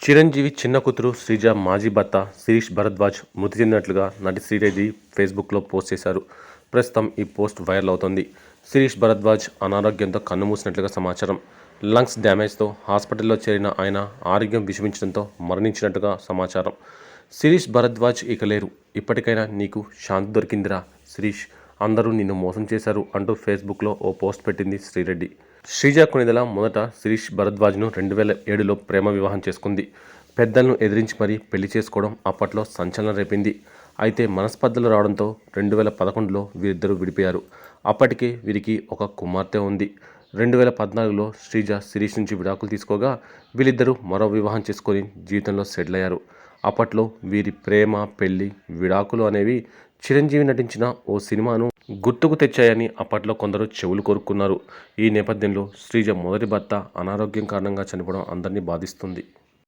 చిరంజీవి చిన్న కూతురు శ్రీజ మాజీ భర్త శిరీష్ భరద్వాజ్ మృతి చెందినట్లుగా నటి శ్రీరెడ్డి ఫేస్బుక్లో పోస్ట్ చేశారు. ప్రస్తుతం ఈ పోస్ట్ వైరల్ అవుతోంది. శిరీష్ భరద్వాజ్ అనారోగ్యంతో కన్నుమూసినట్లుగా సమాచారం. లంగ్స్ డ్యామేజ్తో హాస్పిటల్లో చేరిన ఆయన ఆరోగ్యం విషమించడంతో మరణించినట్టుగా సమాచారం. శిరీష్ భరద్వాజ్ ఇక లేరు. ఇప్పటికైనా నీకు శాంతి దొరికిందిరా శిరీష్, అందరూ నిన్ను మోసం చేశారు అంటూ ఫేస్బుక్లో ఓ పోస్ట్ పెట్టింది శ్రీరెడ్డి. శ్రీజ కొణిదెల మొదట శిరీష్ భరద్వాజ్ను 2007లో ప్రేమ వివాహం చేసుకుంది. పెద్దలను ఎదిరించి మరీ పెళ్లి చేసుకోవడం అప్పట్లో సంచలనం రేపింది. అయితే మనస్పర్ధలు రావడంతో 2011లో వీరిద్దరూ విడిపోయారు. అప్పటికే వీరికి ఒక కుమార్తె ఉంది. 2014లో శ్రీజ శిరీష్ నుంచి విడాకులు తీసుకోగా వీళ్ళిద్దరూ మరో వివాహం చేసుకొని జీవితంలో సెటిల్ అయ్యారు. అప్పట్లో వీరి ప్రేమ, పెళ్లి, విడాకులు అనేవి చిరంజీవి నటించిన ఓ సినిమాను గుర్తుకు తెచ్చాయని అప్పట్లో కొందరు చెవులు కొరుక్కున్నారు. ఈ నేపథ్యంలో శ్రీజ మొదటి భర్త అనారోగ్యం కారణంగా చనిపోవడం అందరినీ బాధిస్తుంది.